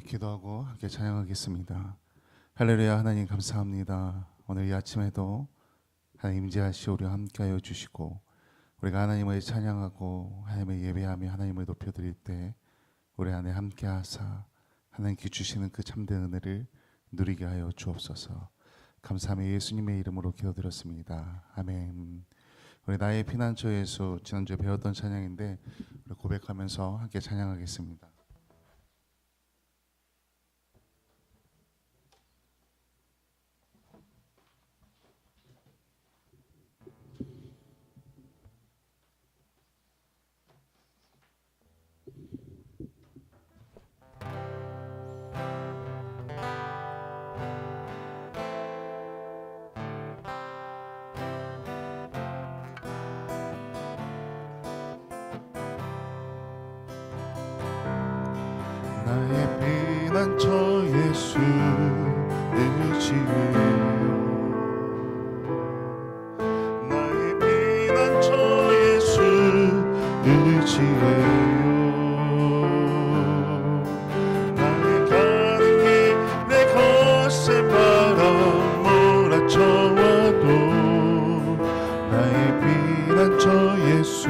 기도하고 함께 찬양하겠습니다. 할렐루야. 하나님 감사합니다. 오늘 이 아침에도 하나님 임재하시오 우리와 함께하여 주시고 우리가 하나님을 찬양하고 하나님을 예배하며 하나님을 높여드릴 때 우리 안에 함께하사 하나님께 주시는 그 참된 은혜를 누리게 하여 주옵소서. 감사하며 예수님의 이름으로 기도드렸습니다. 아멘. 우리 나의 피난처 예수 지난주에 배웠던 찬양인데 우리 고백하면서 함께 찬양하겠습니다. 나의 피난처 예수 의지해요. 나의 피난처 예수 의지해요. 나의 가는 길 내 거센 바람 몰아쳐와도 나의 피난처 예수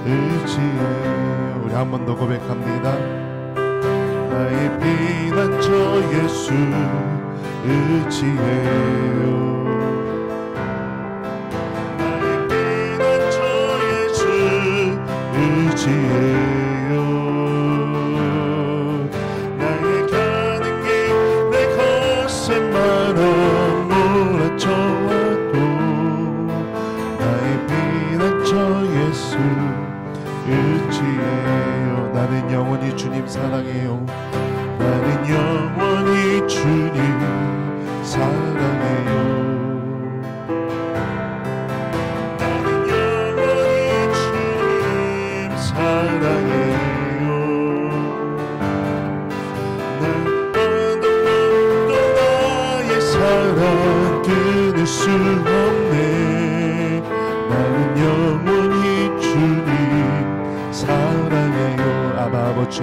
의지해요. 우리 한 번 더 고백합니다. 나의 피난처 예수 의지해요. 나의 피난처 예수 의지해요. 나의 가는 길 내 거센 바람 몰아쳐와도 나의 피난처 예수 의지해요. 나는 영원히 주님 사랑해요. 나는 영원히 주님 사랑해요. 나는 영원히 주님 사랑해요. 난 어느 또 나의 사랑 끊을 수 없네. 나는 영원히 주님 사랑해요. 아버지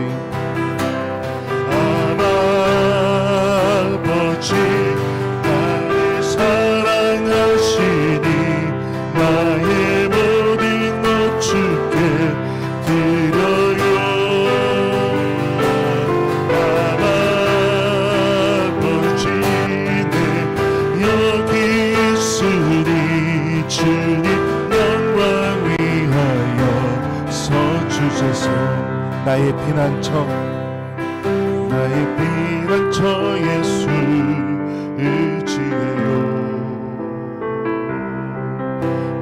나를 사랑하시니 나의 모든 것 주께 드려요. 아버지 내 여기 있으니 주님 영광 위하여 서주소서. 나의 피난처 나의 피난처 예수 의지해요.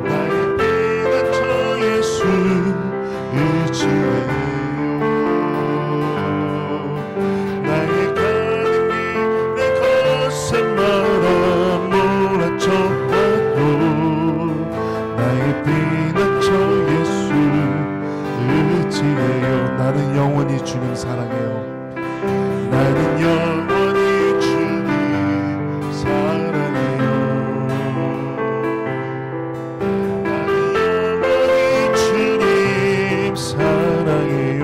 나의 피난처 예수 의지해요. 나의 가는 길 내 거센 바람 몰아쳐와도 나의 피난처 예수 의지해요. 나는 영원히 주님 사랑해요. 나는 영원히 주님 사랑해요. 나는 영원히 주님 사랑해요.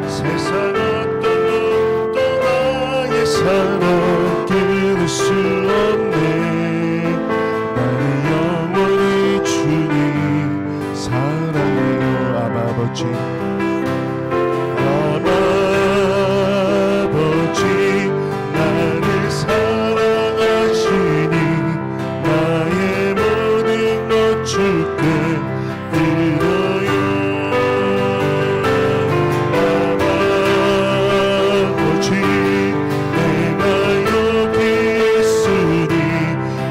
세상 어떤 것도 나의 사랑 끊을 수 없네. 나는 영원히 주님 사랑해요. 아버지 나를 사랑하시니 나의 모든 것 주께 드려요. 아버지 내가 여기 있으니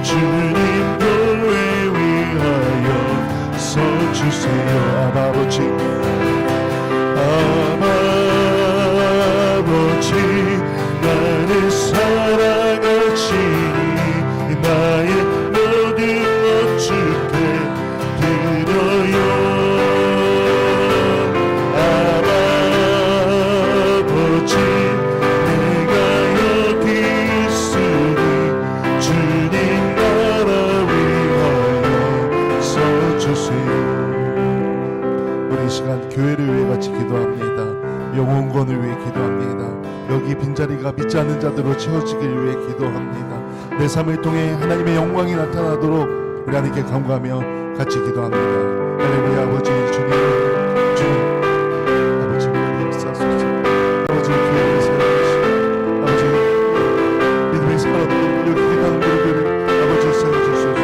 주님 교회 위하여 서주세요. 아버지 나를 사랑하시니 나의 모든 것 주께 드려요. 아버지 내가 여기 있으니 주님 나라 위하여 서주세요. 우리 이 시간 교회를 위해 같이 기도합니다. 영원 자리가 믿지 않는 자들로 채워지길 위해 기도합니다. 내 삶을 통해 하나님의 영광이 나타나도록 우리 하나님께 간구하며 같이 기도합니다. 할렐루야. 아버지 주님, 아버지 역사소서. 아버지 교회를 세워주시고 아버지 믿음의 사람들 여기 기도하는 우리들을 아버지 세워주소서.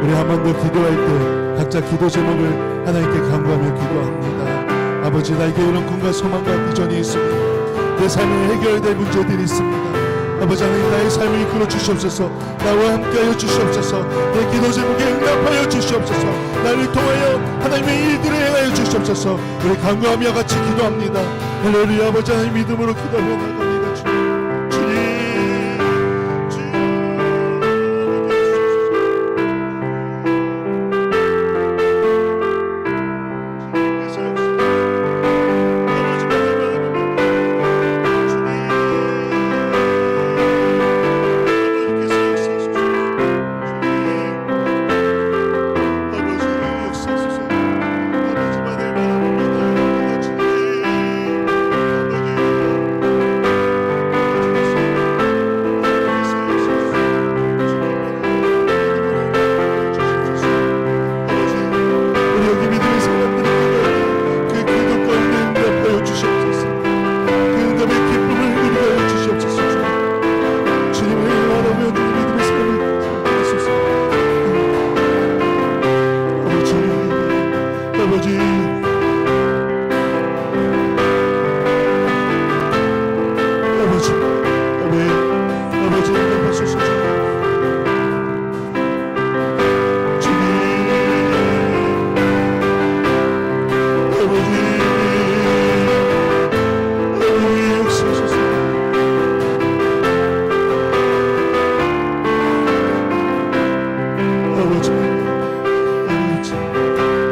우리 한 번 더 기도할 때 각자 기도 제목을 하나님께 간구하며 기도합니다. 아버지, 나에게 이런 꿈과 소망과 비전이 있습니다. 내 삶에 해결될 문제들이 있습니다. 아버지 하나님, 나의 삶을 이끌어 주시옵소서. 나와 함께하여 주시옵소서. 내 기도 제목에 응답하여 주시옵소서. 나를 통하여 하나님의 일들을 행하여 주시옵소서. 우리 간구하며 같이 기도합니다. 할렐루야. 아버지 하나님, 믿음으로 기도하며 나갑니다. 주님,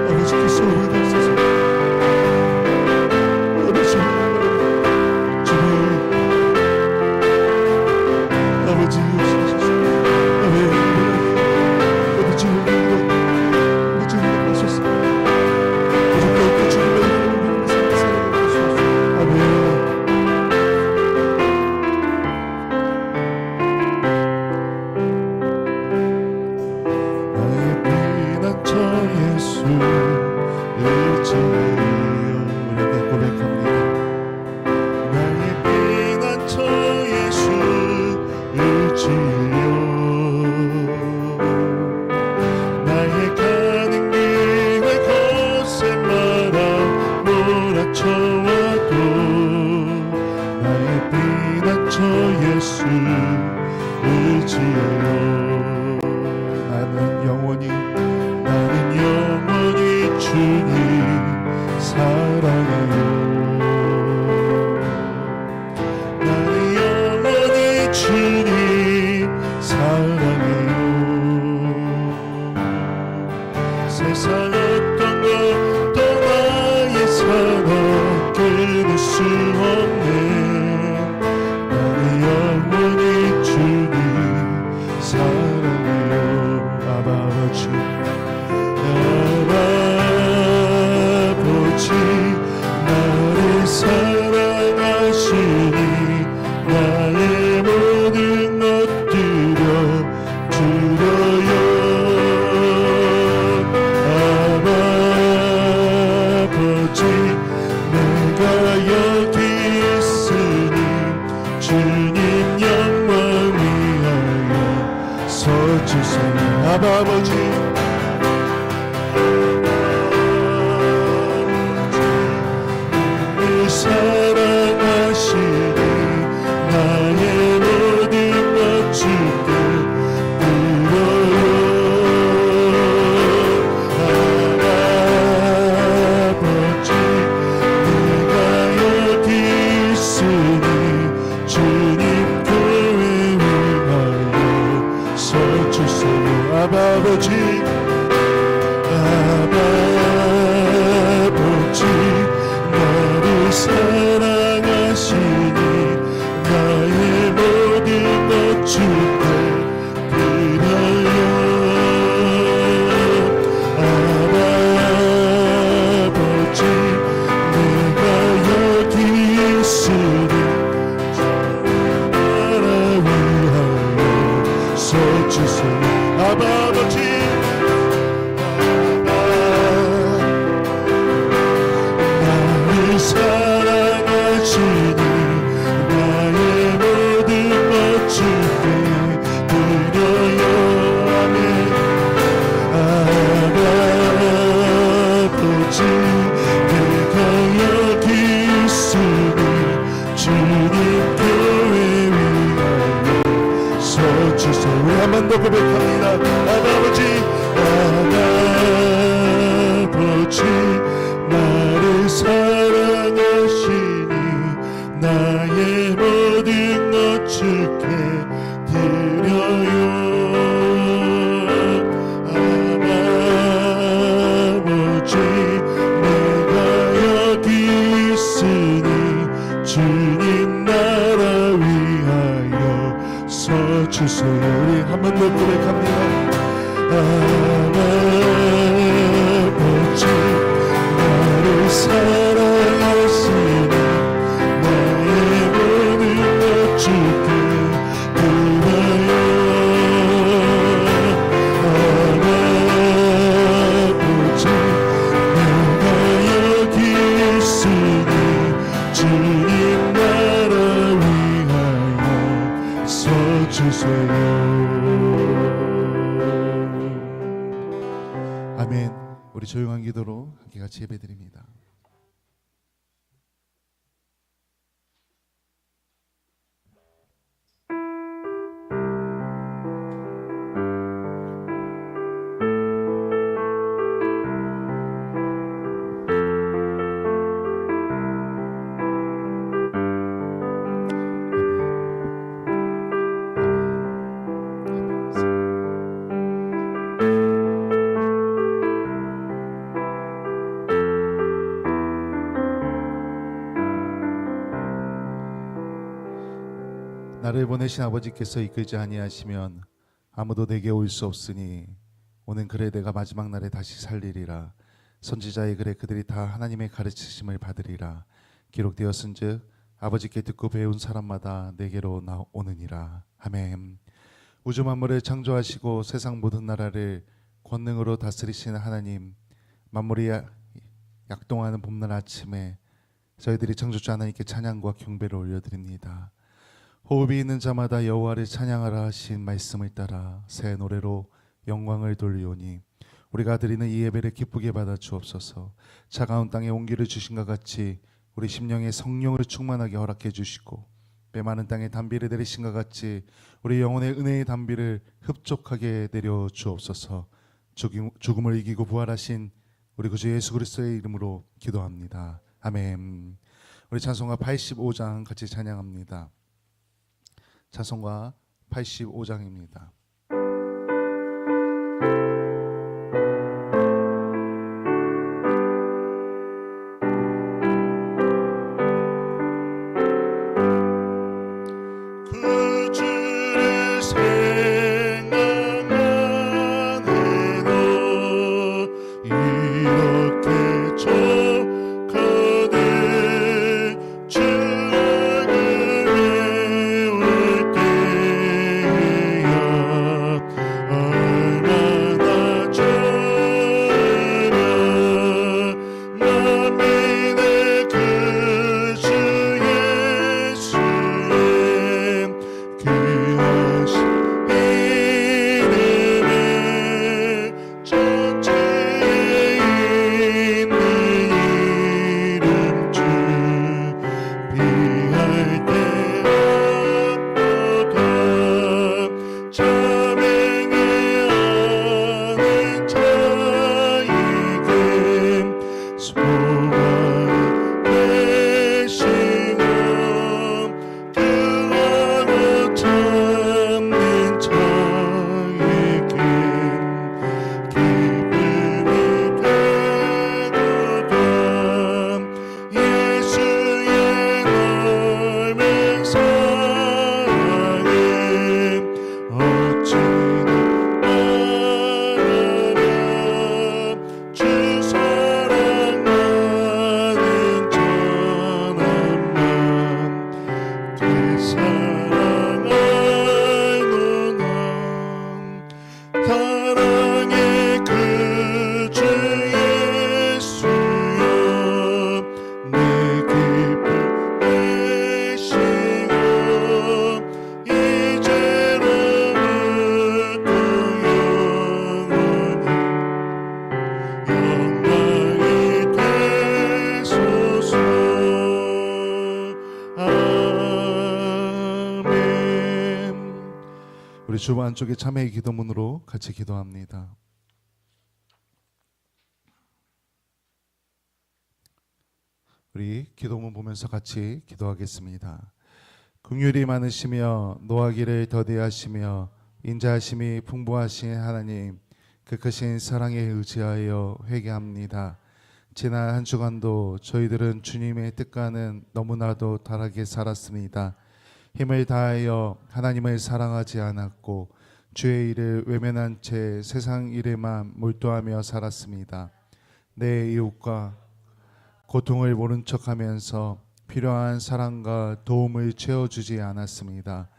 아버지께서 없네. 나는 영원히 주님 사랑해요. 아버지 나를 사랑하시니 나의 모든 것 드려요. 아버지 내가 여기 있으니 주님 영광 위하여 서주세요. 아버지 사랑하시니 나의 모든 것 주께 드려요. 아버지 내가 여기 있으니 주님 교회 위하여 서주세요. 아버지 나를 사랑하시니 나의 모든 것 주께 드려요. 아버지 내가 여기 있으니 나라 위하여 서주세요. 아버지 사랑하시니 나의 모든 것 주께 드려요. 아멘. 아버지 내가 여기 있으니 주님 교회 위하여 서주세요. 우리 한 번 더 고백합니다. 아버지 나를 사랑하시니 나의 모든 것 주께 드려요. 아버지 내가 여기 있으니 주님 나라 위하여 서주세요. 우리 한 번 더 고백합니다. 아버지 나를 사랑하시니 나의 모든 것 주께 드려요. 아버지 내가 여기 있으니 주님 나라 위하여 서주세요. 아멘. 우리 조용한 기도로 함께 같이 예배드립니다. 나를 보내신 아버지께서 이끌지 아니하시면 아무도 내게 올 수 없으니 오는 글에 내가 마지막 날에 다시 살리리라. 선지자의 글에 그들이 다 하나님의 가르치심을 받으리라. 기록되었은즉 아버지께 듣고 배운 사람마다 내게로 나오느니라. 아멘. 우주 만물을 창조하시고 세상 모든 나라를 권능으로 다스리시는 하나님, 만물이 약동하는 봄날 아침에 저희들이 창조주 하나님께 찬양과 경배를 올려드립니다. 호흡이 있는 자마다 여호와를 찬양하라 하신 말씀을 따라 새 노래로 영광을 돌리오니 우리가 드리는 이 예배를 기쁘게 받아 주옵소서. 차가운 땅에 온기를 주신 것 같이 우리 심령에 성령을 충만하게 허락해 주시고 메마른 땅에 단비를 내리신 것 같이 우리 영혼의 은혜의 단비를 흡족하게 내려 주옵소서. 죽음을 이기고 부활하신 우리 구주 예수 그리스도의 이름으로 기도합니다. 아멘. 우리 찬송가 85장 같이 찬양합니다. 찬송가 85장입니다. 주보 안쪽에 참회의 기도문으로 같이 기도합니다. 우리 기도문 보면서 같이 기도하겠습니다. 긍휼이 많으시며 노하기를 더디하시며 인자하심이 풍부하신 하나님, 그 크신 사랑에 의지하여 회개합니다. 지난 한 주간도 저희들은 주님의 뜻과는 너무나도 다르게 살았습니다. 힘을 다하여 하나님을 사랑하지 않았고 주의 일을 외면한 채 세상 일에만 몰두하며 살았습니다. 내 이웃과 고통을 모른 척하면서 필요한 사랑과 도움을 채워주지 않았습니다.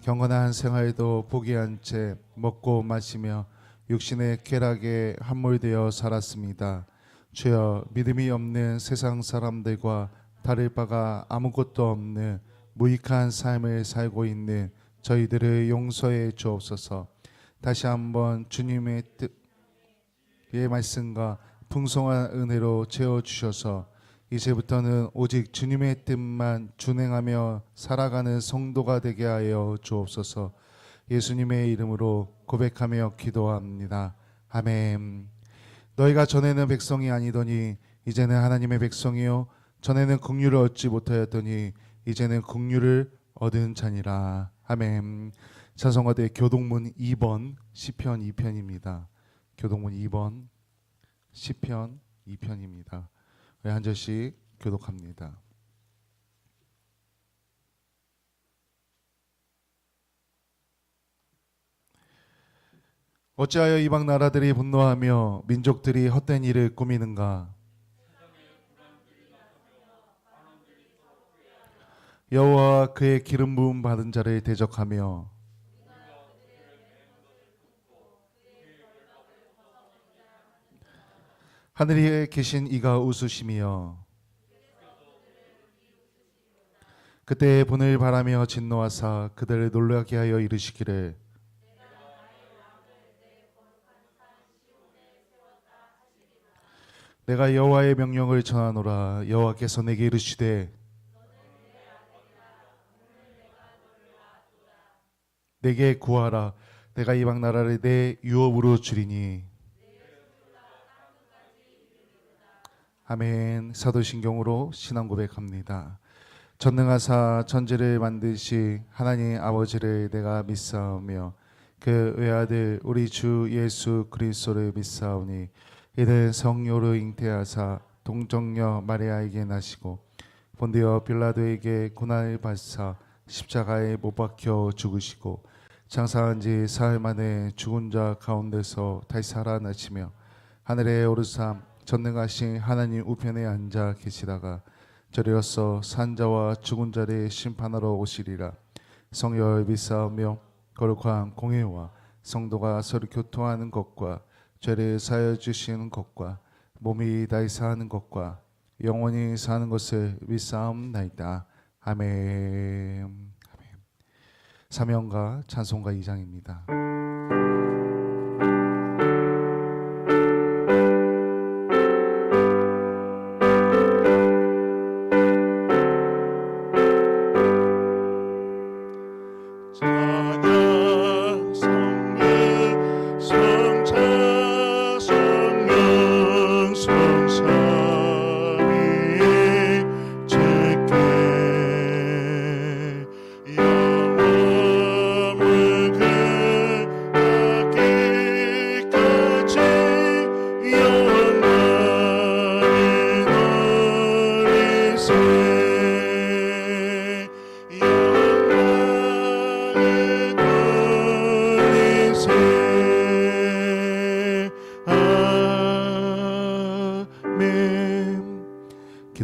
경건한 생활도 포기한 채 먹고 마시며 육신의 쾌락에 함몰되어 살았습니다. 주여, 믿음이 없는 세상 사람들과 다를 바가 아무것도 없는 무익한 삶을 살고 있는 저희들을 용서해 주옵소서. 다시 한번 주님의 뜻의 말씀과 풍성한 은혜로 채워주셔서 이제부터는 오직 주님의 뜻만 준행하며 살아가는 성도가 되게 하여 주옵소서. 예수님의 이름으로 고백하며 기도합니다. 아멘. 너희가 전에는 백성이 아니더니 이제는 하나님의 백성이요 전에는 긍휼을 얻지 못하였더니 이제는 긍휼을 얻은 자니라. 아멘. 찬송가대 교동문 2번 시편 2편입니다. 교동문 2번 시편 2편입니다. 한 절씩 교독합니다. 어찌하여 이방 나라들이 분노하며 민족들이 헛된 일을 꾸미는가? 여호와 그의 기름 부음 받은 자를 대적하며 하늘에 계신 이가 웃으시며 그때의 분을 바라며 진노하사 그들을 놀라게 하여 이르시기를 내가 여호와의 명령을 전하노라. 여호와께서 내게 이르시되 내게 구하라. 내가 이방 나라를 내 유업으로 주리니. 아멘. 사도신경으로 신앙 고백합니다. 전능하사 천지를 만드시 하나님 아버지를 내가 믿사오며 그 외아들 우리 주 예수 그리스도를 믿사오니 이는 성령으로 잉태하사 동정녀 마리아에게 나시고 본디오 빌라도에게 고난을 받사 십자가에 못 박혀 죽으시고 장사한 지 사흘 만에 죽은 자 가운데서 다시 살아나시며 하늘에 오르사 전능하신 하나님 우편에 앉아 계시다가 저리로서 산자와 죽은 자를 심판하러 오시리라. 성령을 믿사오며 거룩한 공회와 성도가 서로 교통하는 것과 죄를 사하여 주시는 것과 몸이 다시 사는 것과 영원히 사는 것을 믿사옵나이다. 아멘. 아멘. 사명과 찬송가 2장입니다.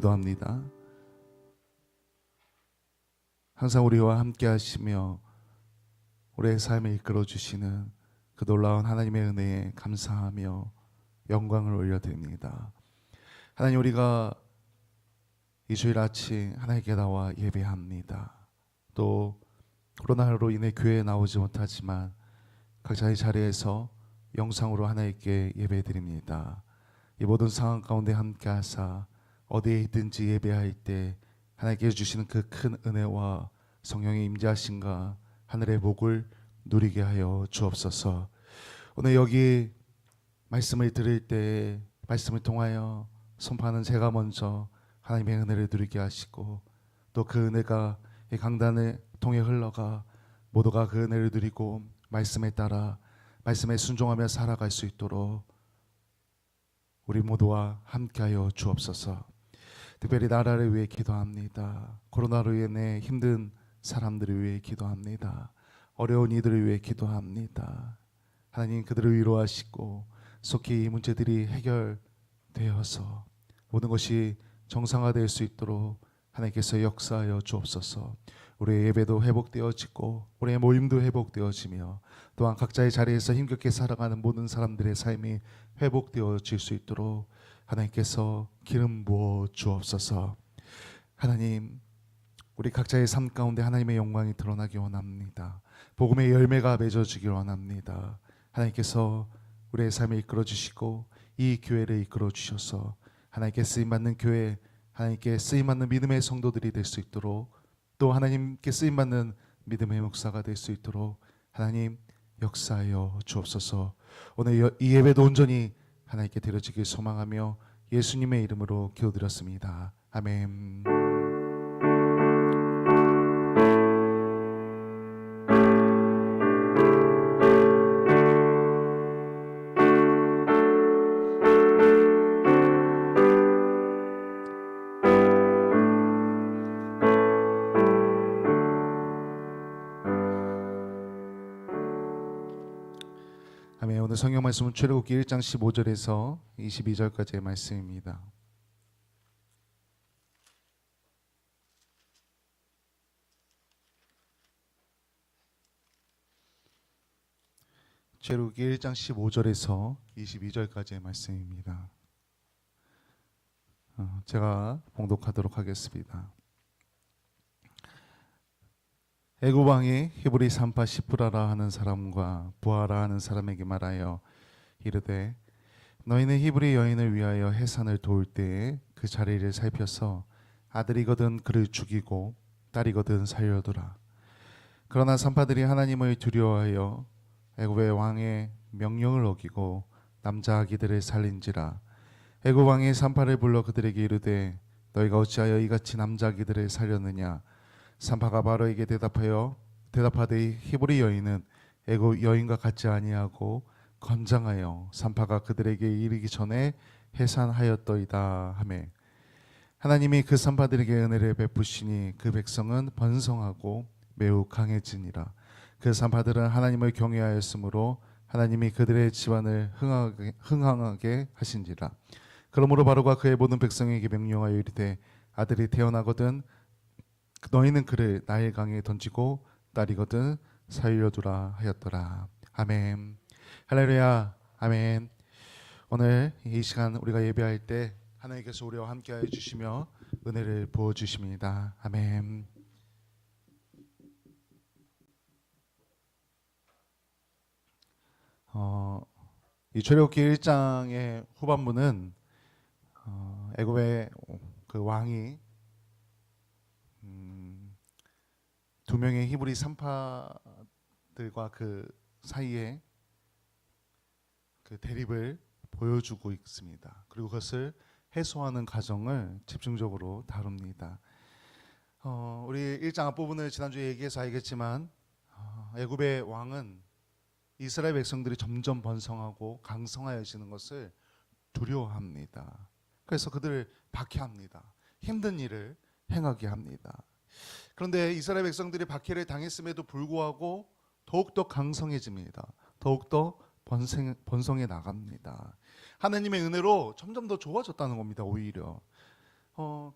기도합니다. 항상 우리와 함께 하시며 우리의 삶을 이끌어 주시는 그 놀라운 하나님의 은혜에 감사하며 영광을 올려드립니다. 하나님, 우리가 이 주일 아침 하나님께 나와 예배합니다. 또 코로나로 인해 교회에 나오지 못하지만 각자의 자리에서 영상으로 하나님께 예배드립니다. 이 모든 상황 가운데 함께 하사 어디에 있든지 예배할 때 하나님께 주시는 그 큰 은혜와 성령의 임재하심과 하늘의 복을 누리게 하여 주옵소서. 오늘 여기 말씀을 들을 때 말씀을 통하여 선포하는 제가 먼저 하나님의 은혜를 누리게 하시고, 또 그 은혜가 이 강단을 통해 흘러가 모두가 그 은혜를 누리고 말씀에 따라 말씀에 순종하며 살아갈 수 있도록 우리 모두와 함께하여 주옵소서. 특별히 나라를 위해 기도합니다. 코로나로 인해 힘든 사람들을 위해 기도합니다. 어려운 이들을 위해 기도합니다. 하나님, 그들을 위로하시고 속히 이 문제들이 해결되어서 모든 것이 정상화될 수 있도록 하나님께서 역사하여 주옵소서. 우리의 예배도 회복되어지고 우리의 모임도 회복되어지며 또한 각자의 자리에서 힘겹게 살아가는 모든 사람들의 삶이 회복되어질 수 있도록 하나님께서 기름 부어 주옵소서. 하나님, 우리 각자의 삶 가운데 하나님의 영광이 드러나기 원합니다. 복음의 열매가 맺어지길 원합니다. 하나님께서 우리의 삶을 이끌어 주시고 이 교회를 이끌어 주셔서 하나님께 쓰임받는 교회, 하나님께 쓰임받는 믿음의 성도들이 될 수 있도록, 또 하나님께 쓰임받는 믿음의 목사가 될 수 있도록 하나님 역사하여 주옵소서. 오늘 이 예배도 온전히 하나님께 드려지길 소망하며 예수님의 이름으로 기도드렸습니다. 아멘. 아멘. 오늘 성경 말씀은 출애굽기 1장 15절에서 22절까지의 말씀입니다. 출애굽기 1장 15절에서 22절까지의 말씀입니다. 제가 봉독하도록 하겠습니다. 애굽 왕이 히브리 산파 시프라라 하는 사람과 부하라 하는 사람에게 말하여 이르되, 너희는 히브리 여인을 위하여 해산을 도울 때에 그 자리를 살펴서 아들이거든 그를 죽이고 딸이거든 살려두라. 그러나 산파들이 하나님을 두려워하여 애굽의 왕의 명령을 어기고 남자 아기들을 살린지라. 애굽 왕이 산파를 불러 그들에게 이르되, 너희가 어찌하여 이같이 남자 아기들을 살렸느냐. 산파가 바로에게 대답하되, 히브리 여인은 애굽 여인과 같지 아니하고 건장하여 산파가 그들에게 이르기 전에 해산하였더이다 하매, 하나님이 그 산파들에게 은혜를 베푸시니 그 백성은 번성하고 매우 강해지니라. 그 산파들은 하나님을 경외하였으므로 하나님이 그들의 집안을 흥황하게 하신지라. 그러므로 바로가 그의 모든 백성에게 명령하여 이르되, 아들이 태어나거든 너희는 그를 나일 강에 던지고 딸이거든 살려두라 하였더라. 아멘. 할렐루야. 아멘. 오늘 이 시간 우리가 예배할 때 하나님께서 우리와 함께하여 주시며 은혜를 부어 주십니다. 아멘. 이 출애굽기 1장의 후반부는 애굽의 그 왕이 두 명의 히브리 산파들과 그 사이에 그 대립을 보여주고 있습니다. 그리고 그것을 해소하는 과정을 집중적으로 다룹니다. 우리 1장 앞부분을 지난주에 얘기해서 알겠지만 애굽의 왕은 이스라엘 백성들이 점점 번성하고 강성하여지는 것을 두려워합니다. 그래서 그들을 박해합니다. 힘든 일을 행하게 합니다. 그런데 이스라엘 백성들이 박해를 당했음에도 불구하고 더욱더 강성해집니다. 더욱더 번성해 나갑니다. 하나님의 은혜로 점점 더 좋아졌다는 겁니다. 오히려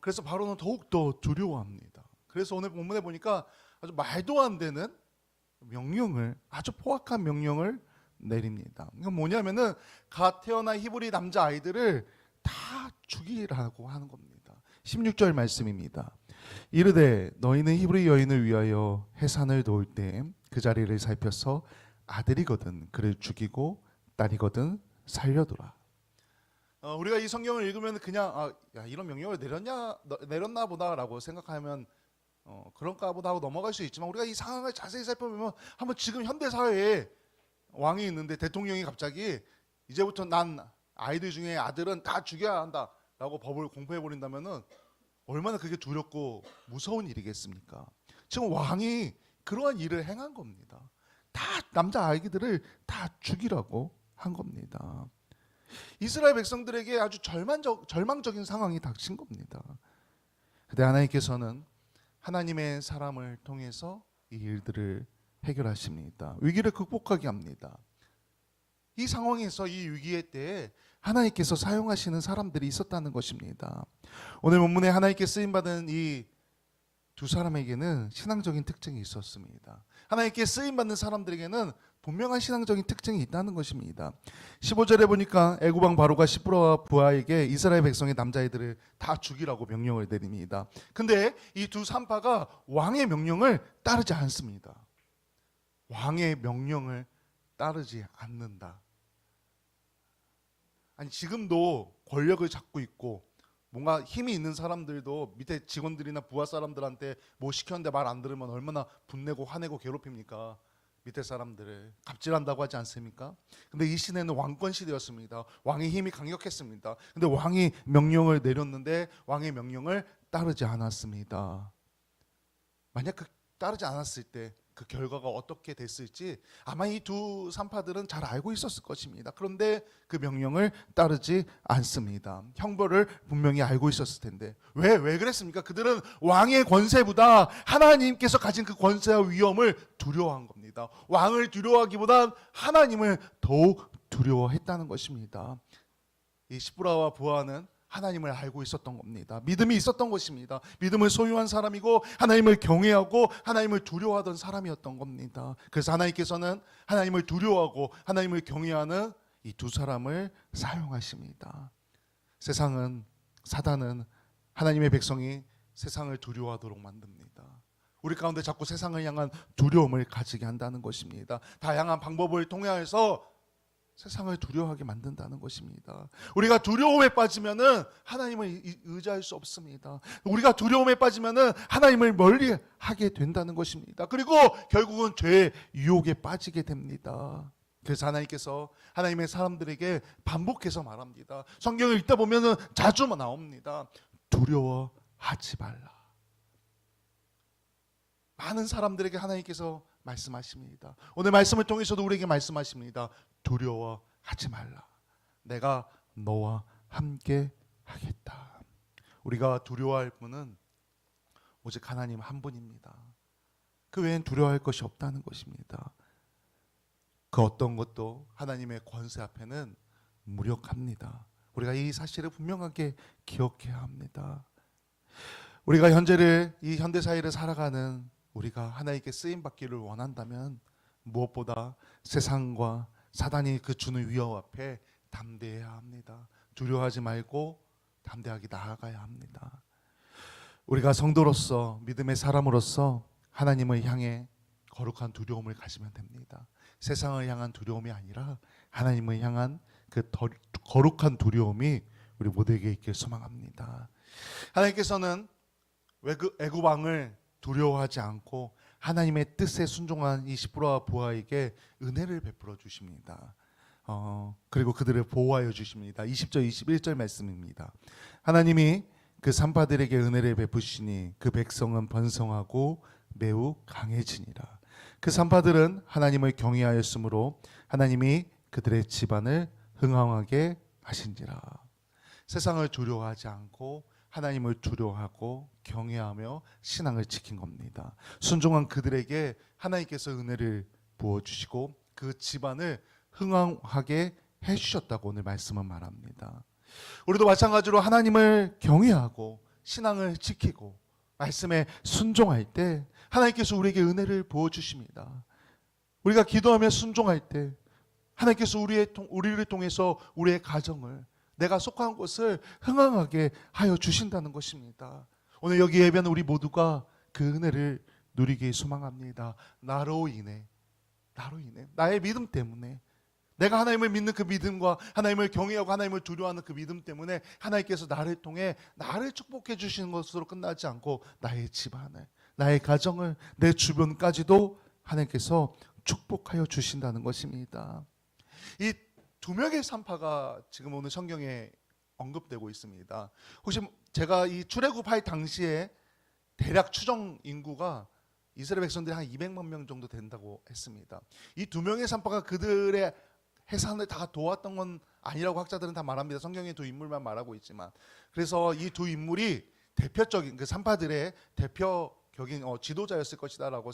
그래서 바로는 더욱더 두려워합니다. 그래서 오늘 본문에 보니까 아주 말도 안 되는 명령을, 아주 포악한 명령을 내립니다. 이건 뭐냐면은 갓 태어난 히브리 남자 아이들을 다 죽이라고 하는 겁니다. 16절 말씀입니다. 이르되, 너희는 히브리 여인을 위하여 해산을 도울 때 그 자리를 살펴서 아들이거든 그를 죽이고 딸이거든 살려두라. 우리가 이 성경을 읽으면 그냥 야, 이런 명령을 내렸나 보다라고 생각하면 그런가 보다 하고 넘어갈 수 있지만 우리가 이 상황을 자세히 살펴보면 한번 지금 현대 사회에 왕이 있는데 대통령이 갑자기 이제부터 난 아이들 중에 아들은 다 죽여야 한다라고 법을 공포해 버린다면은 얼마나 그게 두렵고 무서운 일이겠습니까? 지금 왕이 그러한 일을 행한 겁니다. 다 남자 아이들을 다 죽이라고 한 겁니다. 이스라엘 백성들에게 아주 절망적인 상황이 닥친 겁니다. 그때 하나님께서는 하나님의 사람을 통해서 이 일들을 해결하십니다. 위기를 극복하게 합니다. 이 상황에서 이 위기의 때에 하나님께서 사용하시는 사람들이 있었다는 것입니다. 오늘 본문에 하나님께 쓰임받은 이 두 사람에게는 신앙적인 특징이 있었습니다. 하나님께 쓰임받는 사람들에게는 분명한 신앙적인 특징이 있다는 것입니다. 15절에 보니까 애굽왕 바로가 시므라와 부하에게 이스라엘 백성의 남자애들을 다 죽이라고 명령을 내립니다. 근데 이 두 산파가 왕의 명령을 따르지 않습니다. 왕의 명령을 따르지 않는다. 아니 지금도 권력을 잡고 있고 뭔가 힘이 있는 사람들도 밑에 직원들이나 부하 사람들한테 뭐 시켰는데 말 안 들으면 얼마나 분내고 화내고 괴롭힙니까? 밑에 사람들을 갑질한다고 하지 않습니까? 근데 이 시대는 왕권 시대였습니다. 왕의 힘이 강력했습니다. 근데 왕이 명령을 내렸는데 왕의 명령을 따르지 않았습니다. 만약 따르지 않았을 때 그 결과가 어떻게 됐을지 아마 이 두 산파들은 잘 알고 있었을 것입니다. 그런데 그 명령을 따르지 않습니다. 형벌을 분명히 알고 있었을 텐데 왜 그랬습니까? 그들은 왕의 권세보다 하나님께서 가진 그 권세와 위엄을 두려워한 겁니다. 왕을 두려워하기보단 하나님을 더욱 두려워했다는 것입니다. 이 시므라와 부하는 하나님을 알고 있었던 겁니다. 믿음이 있었던 것입니다. 믿음을 소유한 사람이고 하나님을 경외하고 하나님을 두려워하던 사람이었던 겁니다. 그래서 하나님께서는 하나님을 두려워하고 하나님을 경외하는 이 두 사람을 사용하십니다. 사단은 하나님의 백성이 세상을 두려워하도록 만듭니다. 우리 가운데 자꾸 세상을 향한 두려움을 가지게 한다는 것입니다. 다양한 방법을 통해서 세상을 두려워하게 만든다는 것입니다. 우리가 두려움에 빠지면은 하나님을 의지할 수 없습니다. 우리가 두려움에 빠지면은 하나님을 멀리하게 된다는 것입니다. 그리고 결국은 죄의 유혹에 빠지게 됩니다. 그래서 하나님께서 하나님의 사람들에게 반복해서 말합니다. 성경을 읽다 보면은 자주 나옵니다. 두려워하지 말라. 많은 사람들에게 하나님께서 말씀하십니다. 오늘 말씀을 통해서도 우리에게 말씀하십니다. 두려워하지 말라. 내가 너와 함께 하겠다. 우리가 두려워할 분은 오직 하나님 한 분입니다. 그 외엔 두려워할 것이 없다는 것입니다. 그 어떤 것도 하나님의 권세 앞에는 무력합니다. 우리가 이 사실을 분명하게 기억해야 합니다. 우리가 이 현대 사회를 살아가는 우리가 하나님께 쓰임 받기를 원한다면 무엇보다 세상과 사단이 그 주는 위협 앞에 담대해야 합니다. 두려워하지 말고 담대하게 나아가야 합니다. 우리가 성도로서 믿음의 사람으로서 하나님을 향해 거룩한 두려움을 가지면 됩니다. 세상을 향한 두려움이 아니라 하나님을 향한 그 거룩한 두려움이 우리 모두에게 있길 소망합니다. 하나님께서는 애굽 왕을 두려워하지 않고 하나님의 뜻에 순종한 이 시므라와 부하에게 은혜를 베풀어 주십니다. 그리고 그들을 보호하여 주십니다. 20절 21절 말씀입니다. 하나님이 그 산파들에게 은혜를 베푸시니 그 백성은 번성하고 매우 강해지니라. 그 산파들은 하나님을 경외하였으므로 하나님이 그들의 집안을 흥왕하게 하신지라. 세상을 두려워하지 않고 하나님을 두려워하고 경외하며 신앙을 지킨 겁니다. 순종한 그들에게 하나님께서 은혜를 부어주시고 그 집안을 흥왕하게 해주셨다고 오늘 말씀은 말합니다. 우리도 마찬가지로 하나님을 경외하고 신앙을 지키고 말씀에 순종할 때 하나님께서 우리에게 은혜를 부어주십니다. 우리가 기도하며 순종할 때 하나님께서 우리를 통해서 우리의 가정을 내가 속한 곳을 흥왕하게 하여 주신다는 것입니다. 오늘 여기 예배하는 우리 모두가 그 은혜를 누리기 소망합니다. 나로 인해 나의 믿음 때문에 내가 하나님을 믿는 그 믿음과 하나님을 경외하고 하나님을 두려워하는 그 믿음 때문에 하나님께서 나를 통해 나를 축복해 주시는 것으로 끝나지 않고 나의 집안을 나의 가정을, 내 주변까지도 하나님께서 축복하여 주신다는 것입니다. 이 두 명의 산파가 지금 오늘 성경에 언급되고 있습니다. 혹시 제가 이 출애굽할 당시에 대략 추정 인구가 이스라엘 백성들이 한 200만 명 정도 된다고 했습니다. 이 두 명의 산파가 그들의 해산을 다 도왔던 건 아니라고 학자들은 다 말합니다. 성경의 두 인물만 말하고 있지만, 그래서 이 두 인물이 대표적인 그 산파들의 대표격인 지도자였을 것이다라고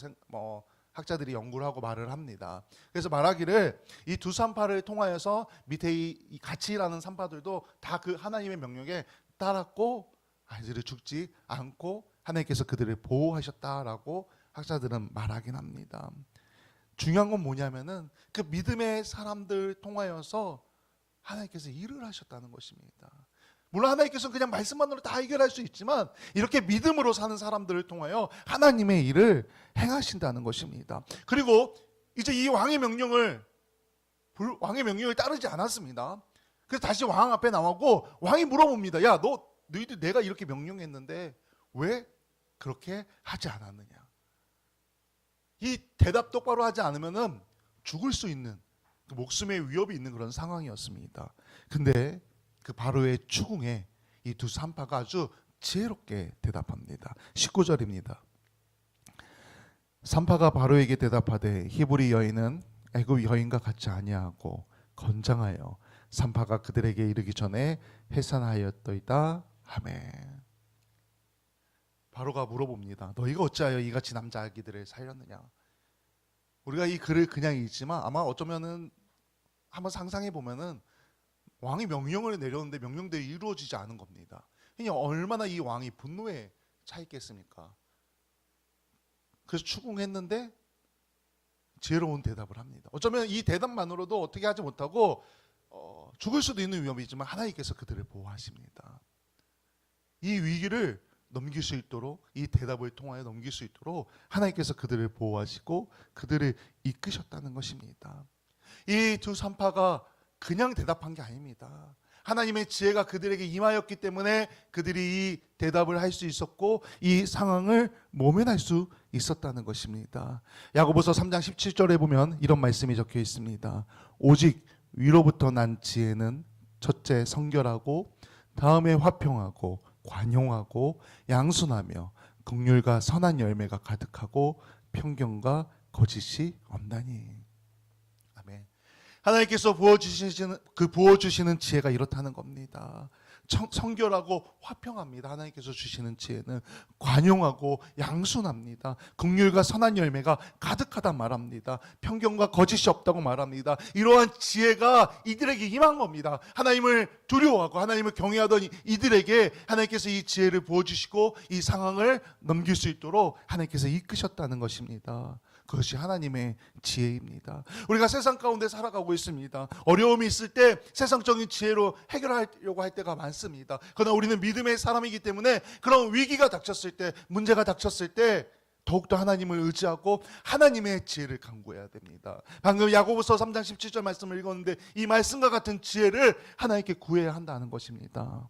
학자들이 연구를 하고 말을 합니다. 그래서 말하기를 이 두 산파를 통하여서 밑에 이 같이 일하는 산파들도 다 그 하나님의 명령에 따랐고 아이들을 죽지 않고 하나님께서 그들을 보호하셨다라고 학자들은 말하긴 합니다. 중요한 건 뭐냐면은 그 믿음의 사람들 통하여서 하나님께서 일을 하셨다는 것입니다. 물론 하나님께서는 그냥 말씀만으로 다 해결할 수 있지만 이렇게 믿음으로 사는 사람들을 통하여 하나님의 일을 행하신다는 것입니다. 그리고 이제 이 왕의 명령을 따르지 않았습니다. 그래서 다시 왕 앞에 나오고 왕이 물어봅니다. 야, 너희들 내가 이렇게 명령했는데 왜 그렇게 하지 않았느냐? 이 대답 똑바로 하지 않으면은 죽을 수 있는 목숨의 위협이 있는 그런 상황이었습니다. 근데 그 바로의 추궁에 이 두 산파가 아주 지혜롭게 대답합니다. 19절입니다. 산파가 바로에게 대답하되 히브리 여인은 애굽 여인과 같지 아니하고 건장하여 산파가 그들에게 이르기 전에 해산하였더이다 하매. 바로가 물어봅니다. 너희가 어찌하여 이같이 남자 아기들을 살렸느냐? 우리가 이 글을 그냥 읽지만 아마 어쩌면은 한번 상상해 보면은 왕이 명령을 내렸는데 명령대로 이루어지지 않은 겁니다. 그냥 얼마나 이 왕이 분노에 차 있겠습니까? 그래서 추궁했는데 지혜로운 대답을 합니다. 어쩌면 이 대답만으로도 어떻게 하지 못하고 죽을 수도 있는 위험이 있지만 하나님께서 그들을 보호하십니다. 이 위기를 넘길 수 있도록, 이 대답을 통하여 넘길 수 있도록 하나님께서 그들을 보호하시고 그들을 이끄셨다는 것입니다. 이 두 산파가 그냥 대답한 게 아닙니다. 하나님의 지혜가 그들에게 임하였기 때문에 그들이 이 대답을 할 수 있었고 이 상황을 모면할 수 있었다는 것입니다. 야고보서 3장 17절에 보면 이런 말씀이 적혀 있습니다. 오직 위로부터 난 지혜는 첫째 성결하고 다음에 화평하고 관용하고 양순하며 긍휼과 선한 열매가 가득하고 편견과 거짓이 없나니. 아멘. 하나님께서 부어주시는 지혜가 이렇다는 겁니다. 성결하고 화평합니다. 하나님께서 주시는 지혜는 관용하고 양순합니다. 긍휼과 선한 열매가 가득하다 말합니다. 편견과 거짓이 없다고 말합니다. 이러한 지혜가 이들에게 임한 겁니다. 하나님을 두려워하고 하나님을 경외하던 이들에게 하나님께서 이 지혜를 부어주시고 이 상황을 넘길 수 있도록 하나님께서 이끄셨다는 것입니다. 그것이 하나님의 지혜입니다. 우리가 세상 가운데 살아가고 있습니다. 어려움이 있을 때 세상적인 지혜로 해결하려고 할 때가 많습니다. 그러나 우리는 믿음의 사람이기 때문에 그런 위기가 닥쳤을 때, 문제가 닥쳤을 때 더욱더 하나님을 의지하고 하나님의 지혜를 간구해야 됩니다. 방금 야고보서 3장 17절 말씀을 읽었는데 이 말씀과 같은 지혜를 하나님께 구해야 한다는 것입니다.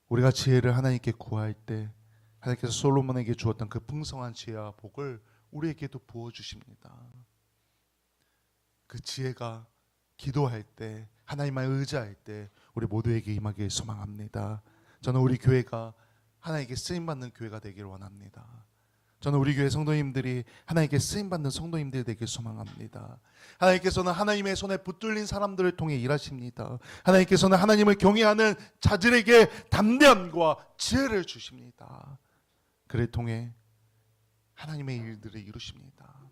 우리가 지혜를 하나님께 구할 때 하나님께서 솔로몬에게 주었던 그 풍성한 지혜와 복을 우리에게도 부어주십니다. 그 지혜가 기도할 때, 하나님만 의지할 때 우리 모두에게 임하길 소망합니다. 저는 우리 교회가 하나님께 쓰임받는 교회가 되기를 원합니다. 저는 우리 교회 성도님들이 하나님께 쓰임받는 성도님들이 되길 소망합니다. 하나님께서는 하나님의 손에 붙들린 사람들을 통해 일하십니다. 하나님께서는 하나님을 경외하는 자들에게 담대함과 지혜를 주십니다. 그를 통해 하나님의 일들을 이루십니다.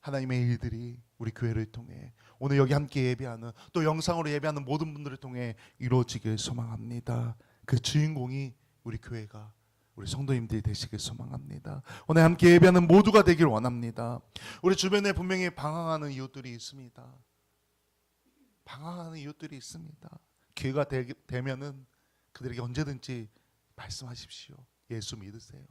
하나님의 일들이 우리 교회를 통해 오늘 여기 함께 예배하는 또 영상으로 예배하는 모든 분들을 통해 이루어지길 소망합니다. 그 주인공이 우리 교회가 우리 성도님들이 되시길 소망합니다. 오늘 함께 예배하는 모두가 되길 원합니다. 우리 주변에 분명히 방황하는 이웃들이 있습니다. 방황하는 이웃들이 있습니다. 기회가 되면은 그들에게 언제든지 말씀하십시오. 예수 믿으세요.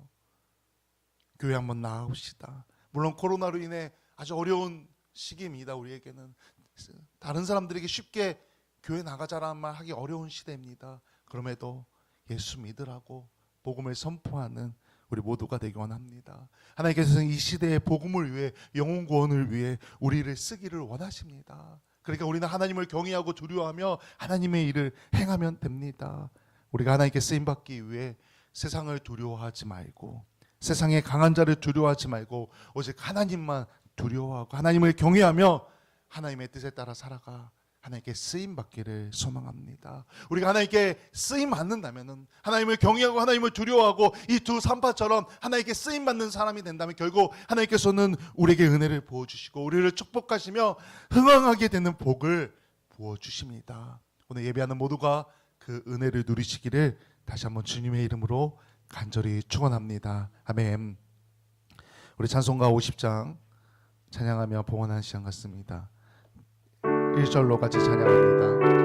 교회 한번 나아옵시다. 물론 코로나로 인해 아주 어려운 시기입니다. 우리에게는 다른 사람들에게 쉽게 교회 나가자라는 말 하기 어려운 시대입니다. 그럼에도 예수 믿으라고 복음을 선포하는 우리 모두가 되기 원합니다. 하나님께서는 이 시대의 복음을 위해, 영혼 구원을 위해 우리를 쓰기를 원하십니다. 그러니까 우리는 하나님을 경외하고 두려워하며 하나님의 일을 행하면 됩니다. 우리가 하나님께 쓰임 받기 위해 세상을 두려워하지 말고, 세상의 강한 자를 두려워하지 말고 오직 하나님만 두려워하고 하나님을 경외하며 하나님의 뜻에 따라 살아가 하나님께 쓰임 받기를 소망합니다. 우리가 하나님께 쓰임 받는다면은, 하나님을 경외하고 하나님을 두려워하고 이 두 산파처럼 하나님께 쓰임 받는 사람이 된다면 결국 하나님께서는 우리에게 은혜를 부어 주시고 우리를 축복하시며 흥왕하게 되는 복을 부어 주십니다. 오늘 예배하는 모두가 그 은혜를 누리시기를 다시 한번 주님의 이름으로 간절히 축원합니다. 아멘. 우리 찬송가 50장 찬양하며 봉헌하는 시간 같습니다. 1절로 같이 찬양합니다.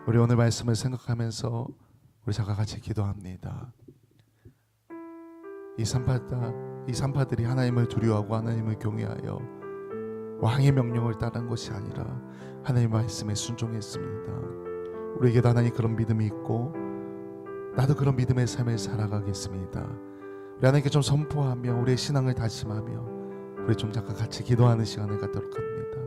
우리 오늘 말씀을 생각하면서 우리 잠깐 같이 기도합니다. 이 산파들이 하나님을 두려워하고 하나님을 경외하여 왕의 명령을 따른 것이 아니라 하나님의 말씀에 순종했습니다. 우리에게도 하나님 그런 믿음이 있고 나도 그런 믿음의 삶을 살아가겠습니다. 우리 하나님께 좀 선포하며 우리의 신앙을 다짐하며 우리 좀 잠깐 같이 기도하는 시간을 갖도록 합니다.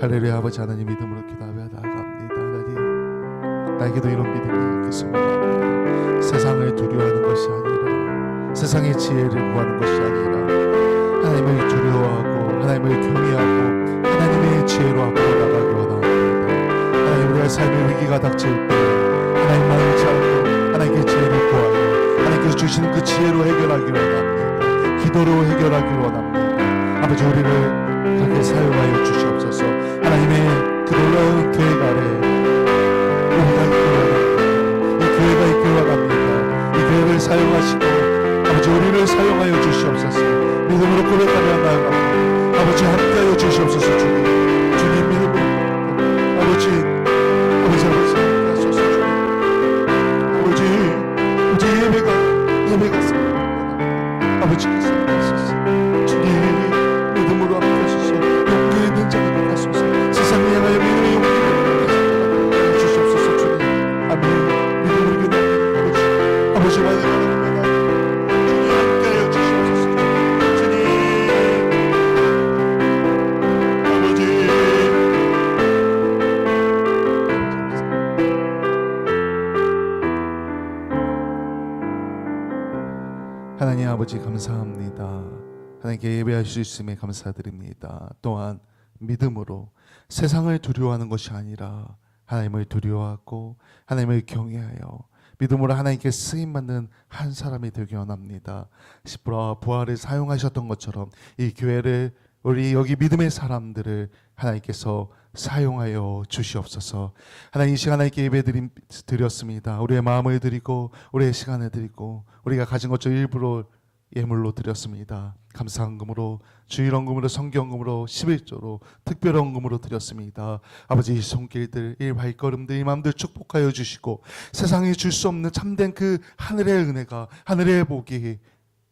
할렐루야. 아버지 하나님, 믿음으로 기도하며 나아갑니다. 하나님, 나에게도 이런 믿음이 있겠습니다. 세상을 두려워하는 것이 아니라, 세상의 지혜를 구하는 것이 아니라 하나님을 두려워하고 하나님을 경외하고 하나님의 지혜로 앞으로 나가기 원합니다. 하나님, 우리의 삶의 위기가 닥칠 때 하나님만 의지하고 하나님께 지혜를 구하여 하나님께서 주시는 그 지혜로 해결하기 원합니다. 기도로 해결하기 원합니다. 아버지, 우리를 그렇게 사용하여 주시옵소서. 하나님의 그 놀라운 계획 아래 우리가 이끌어갑니다. 이 교회가 이끌어갑니다. 이 교회를 사용하시고 아버지, 우리를 사용하여 주시옵소서. 믿음으로 고백하며 나아갑니다. 아버지, 함께하여 주시옵소서. 주님 믿음으로 아버지 함께하소서. 주님 아버지 예배가 습니다. 아버지께서 함께하소서. 주님 믿음으로 함께하소서. 용기 있는 자가 되소서. 세상을 향하여 믿음의 용기를 주시옵소서. 주님 아멘. 믿음으로 기도합니다. 아버지와 기도합니다. 주님 함께하여 주시옵소서. 주님 아버지 하나님 아버지 감사합니다. 하나님께 예배할 수 있음에 감사드립니다. 또한 믿음으로 세상을 두려워하는 것이 아니라 하나님을 두려워하고 하나님을 경외하여 믿음으로 하나님께 쓰임받는 한 사람이 되기 원합니다. 십부라와 부활을 사용하셨던 것처럼 이 교회를, 우리 여기 믿음의 사람들을 하나님께서 사용하여 주시옵소서. 하나님, 이 시간 하나님께 예배 드렸습니다. 우리의 마음을 드리고 우리의 시간을 드리고 우리가 가진 것 중 일부러 예물로 드렸습니다. 감사헌금으로, 주일헌금으로, 성경헌금으로, 11조로, 특별헌금으로 드렸습니다. 아버지, 이 손길들, 이 발걸음들, 이 마음들 축복하여 주시고 세상이 줄 수 없는 참된 그 하늘의 은혜가, 하늘의 복이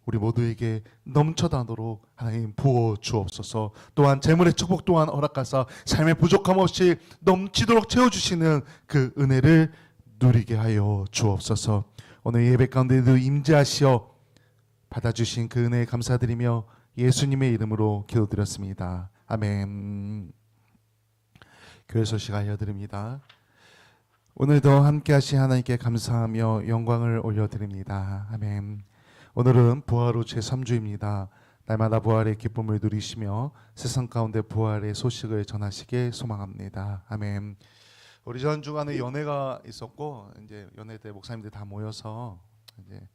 우리 모두에게 넘쳐나도록 하나님 부어 주옵소서. 또한 재물의 축복 또한 허락하사 삶의 부족함 없이 넘치도록 채워주시는 그 은혜를 누리게 하여 주옵소서. 오늘 예배 가운데도 임재하시어 받아주신 그 은혜에 감사드리며 예수님의 이름으로 기도드렸습니다. 아멘. 교회 소식 알려드립니다. 오늘도 함께하신 하나님께 감사하며 영광을 올려드립니다. 아멘. 오늘은 부활 후 제3주입니다. 날마다 부활의 기쁨을 누리시며 세상 가운데 부활의 소식을 전하시길 소망합니다. 아멘. 우리 지난 주간에 연회가 있었고 이제 연회 때 목사님들 다 모여서 이제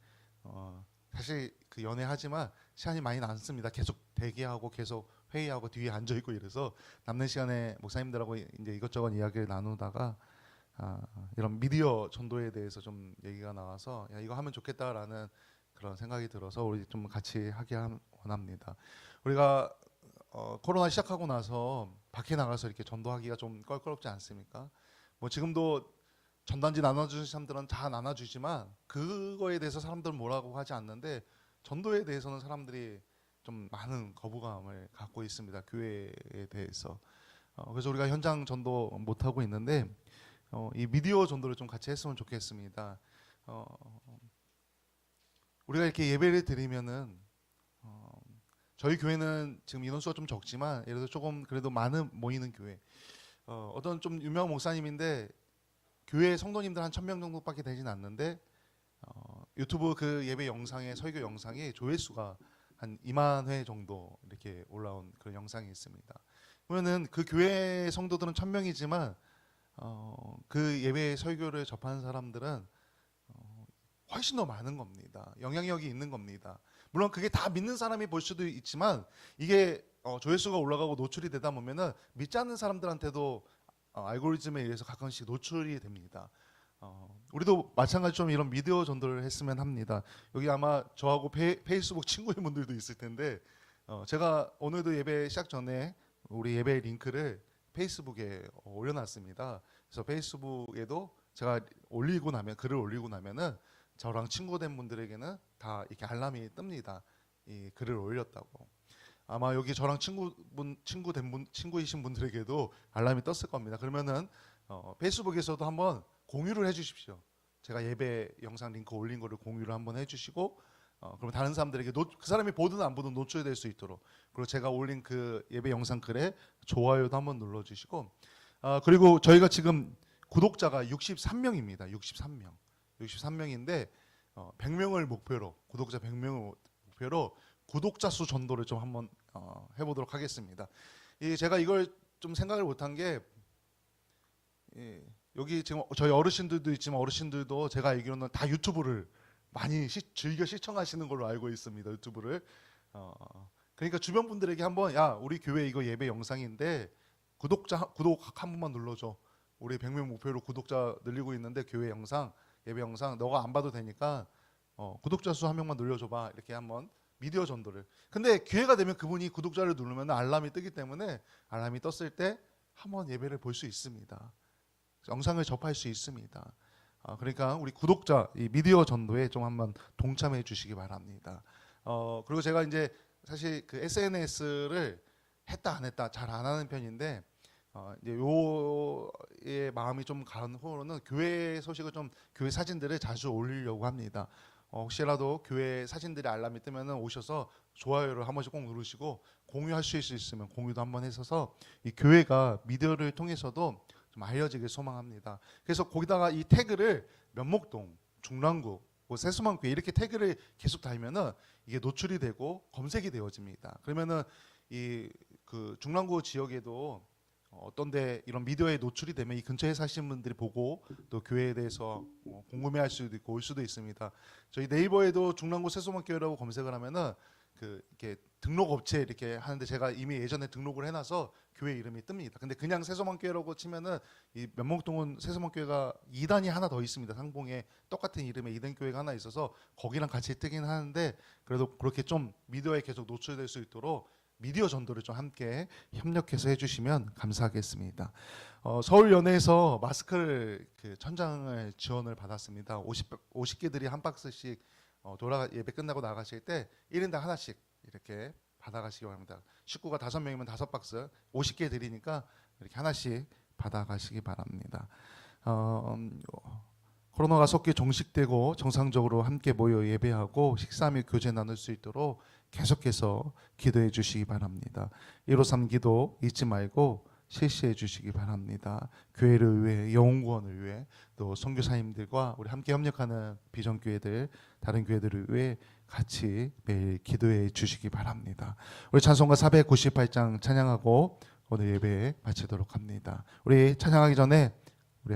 사실 그 연회하지만 시간이 많이 남습니다. 계속 대기하고 계속 회의하고 뒤에 앉아 있고 이래서 남는 시간에 목사님들하고 이제 이것저것 이야기를 나누다가 이런 미디어 전도에 대해서 좀 얘기가 나와서 야, 이거 하면 좋겠다라는 그런 생각이 들어서 우리 좀 같이 하기 원합니다. 우리가 코로나 시작하고 나서 밖에 나가서 이렇게 전도하기가 좀 껄끄럽지 않습니까? 뭐 지금도 전단지 나눠주는 사람들은 다 나눠주지만 그거에 대해서 사람들은 뭐라고 하지 않는데 전도에 대해서는 사람들이 좀 많은 거부감을 갖고 있습니다. 교회에 대해서. 그래서 우리가 현장 전도 못 하고 있는데 이 미디어 전도를 좀 같이 했으면 좋겠습니다. 우리가 이렇게 예배를 드리면은 저희 교회는 지금 인원수가 좀 적지만 예를 들어 조금 그래도 많은 모이는 교회. 어떤 좀 유명한 목사님인데 교회 성도님들 한 1,000명 정도밖에 되진 않는데 유튜브 그 예배 영상에 설교 영상에 조회수가 한 2만 회 정도 이렇게 올라온 그런 영상이 있습니다. 그러면은 그 교회 성도들은 1,000명이지만 그 예배 설교를 접하는 사람들은 훨씬 더 많은 겁니다. 영향력이 있는 겁니다. 물론 그게 다 믿는 사람이 볼 수도 있지만 이게 조회수가 올라가고 노출이 되다 보면은 믿지 않는 사람들한테도 알고리즘에 의해서 가끔씩 노출이 됩니다. 우리도 마찬가지 좀 이런 미디어 전도를 했으면 합니다. 여기 아마 저하고 페이스북 친구인 분들도 있을 텐데 제가 오늘도 예배 시작 전에 우리 예배 링크를 페이스북에 올려놨습니다. 그래서 페이스북에도 제가 글을 올리고 나면은 저랑 친구된 분들에게는 다 이렇게 알람이 뜹니다. 이 글을 올렸다고. 아마 여기 저랑 친구이신 분들에게도 알람이 떴을 겁니다. 그러면은 페이스북에서도 한번 공유를 해주십시오. 제가 예배 영상 링크 올린 거를 공유를 한번 해주시고 그럼 다른 사람들에게 그 사람이 보든 안 보든 노출될 수 있도록 그리고 제가 올린 그 예배 영상 글에 좋아요도 한번 눌러주시고 그리고 저희가 지금 구독자가 63명입니다. 63명인데 100명을 목표로 구독자 100명을 목표로 구독자 수 전도를 좀 한번 해보도록 하겠습니다. 제가 이걸 좀 생각을 못한 게 여기 지금 저희 어르신들도 있지만 어르신들도 제가 알기로는 다 유튜브를 많이 즐겨 시청하시는 걸로 알고 있습니다. 유튜브를 그러니까 주변 분들에게 한번 야 우리 교회 이거 예배 영상인데 구독 한 번만 눌러줘. 우리 100명 목표로 구독자 늘리고 있는데 교회 영상 예배 영상 너가 안 봐도 되니까 구독자 수 한 명만 늘려줘봐. 이렇게 한번 미디어 전도를. 근데 기회가 되면 그분이 구독자를 누르면 알람이 뜨기 때문에 알람이 떴을 때 한번 예배를 볼 수 있습니다. 영상을 접할 수 있습니다. 그러니까 우리 구독자 이 미디어 전도에 좀 한번 동참해 주시기 바랍니다. 그리고 제가 이제 사실 그 SNS를 했다 안 했다 잘 안 하는 편인데 이제 요의 마음이 좀 가는 후로는 교회 소식을 좀 교회 사진들을 자주 올리려고 합니다. 혹시라도 교회 사진들이 알람이 뜨면은 오셔서 좋아요를 한 번씩 꼭 누르시고 공유할 수 있으면 공유도 한번 해서서 이 교회가 미디어를 통해서도 좀 알려지길 소망합니다. 그래서 거기다가 이 태그를 면목동, 중랑구, 세수만교회 이렇게 태그를 계속 달면은 이게 노출이 되고 검색이 되어집니다. 그러면은 이 그 중랑구 지역에도 어떤데 이런 미디어에 노출이 되면 이 근처에 사시는 분들이 보고 또 교회에 대해서 궁금해할 수도 있고 올 수도 있습니다. 저희 네이버에도 중랑구 세수만교회라고 검색을 하면은 그 이렇게 등록 업체 이렇게 하는데 제가 이미 예전에 등록을 해놔서 교회 이름이 뜹니다. 근데 그냥 세수만교회라고 치면은 이 면목동은 세수만교회가 2단이 하나 더 있습니다. 상봉에 똑같은 이름의 2단 교회가 하나 있어서 거기랑 같이 뜨긴 하는데 그래도 그렇게 좀 미디어에 계속 노출될 수 있도록 미디어 전도를 좀 함께 협력해서 해주시면 감사하겠습니다. 서울연회에서 마스크를 그 천장을 지원을 받았습니다. 50개들이 한 박스씩 예배 끝나고 나가실 때 1인당 하나씩 이렇게 받아가시기 바랍니다. 식구가 5명이면 5박스 50개 드리니까 이렇게 하나씩 받아가시기 바랍니다. 코로나가 속히 종식되고 정상적으로 함께 모여 예배하고 식사 및 교제 나눌 수 있도록 계속해서 기도해 주시기 바랍니다. 153 기도 잊지 말고 실시해 주시기 바랍니다. 교회를 위해 영혼구원을 위해 또 선교사님들과 우리 함께 협력하는 비전교회들 다른 교회들을 위해 같이 매일 기도해 주시기 바랍니다. 우리 찬송가 498장 찬양하고 오늘 예배 마치도록 합니다. 우리 찬양하기 전에 우리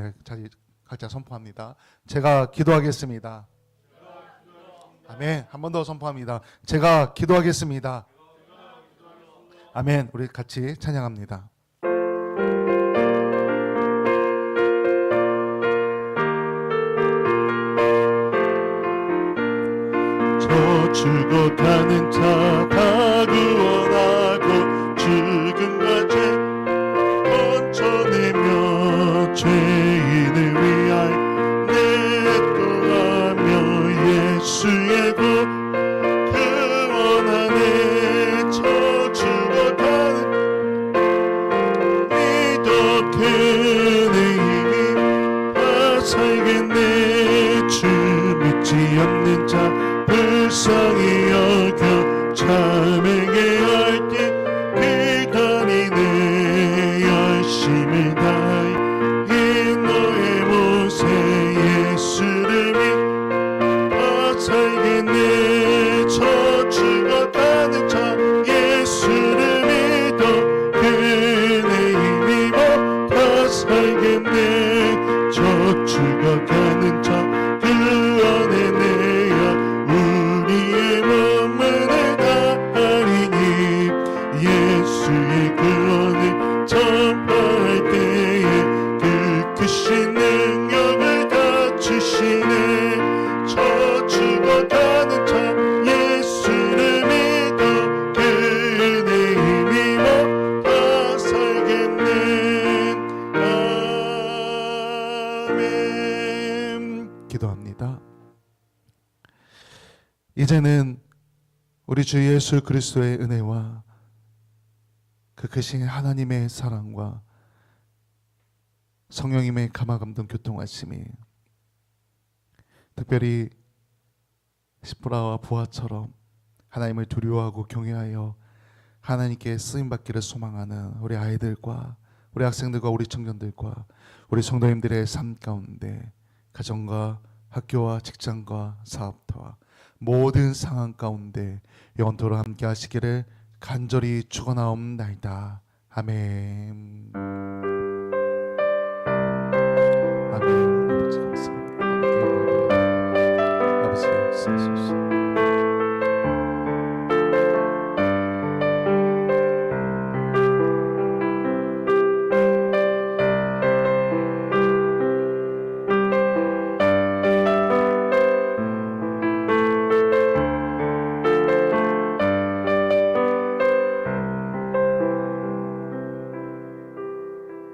각자 선포합니다. 제가 기도하겠습니다. 아멘. 한 번 더 선포합니다. 제가 기도하겠습니다. 아멘. 우리 같이 찬양합니다. 저 죽어가는 자 다 구원하고 죽음과 죄 건져내며 죄인을 위하여 내떠하며 예수의 구 구원하네. 저 죽어가는 믿어 그의 힘이 다 살겠네. 주 믿지 않는 자 불쌍히 여겨 참에게 할게 그다니네. 열심을 다해 이 너의 모세 예수를 믿어 살겠네. 저 죽어가는 자 예수를 믿어 그의 힘입어 다 살겠네. 저 죽어가는 자 그 안에 내야 우리의 몸을 다하리니. 예수의 구원을 전파할 때에 그 크신 능력을 다 주시네. 저 죽어가는 자 예수를 믿어 그의 힘입어 다 살겠네. 아멘. 기도합니다. 이제는 우리 주 예수 그리스도의 은혜와 그 크신 하나님의 사랑과 성령님의 감화감동 교통하심이 특별히 시프라와 부하처럼 하나님을 두려워하고 경외하여 하나님께 쓰임받기를 소망하는 우리 아이들과 우리 학생들과 우리 청년들과 우리 성도님들의 삶 가운데 가정과 학교와 직장과 사업터와 모든 상황 가운데 영원토록 함께 하시기를 간절히 축원하옵나이다. 아멘.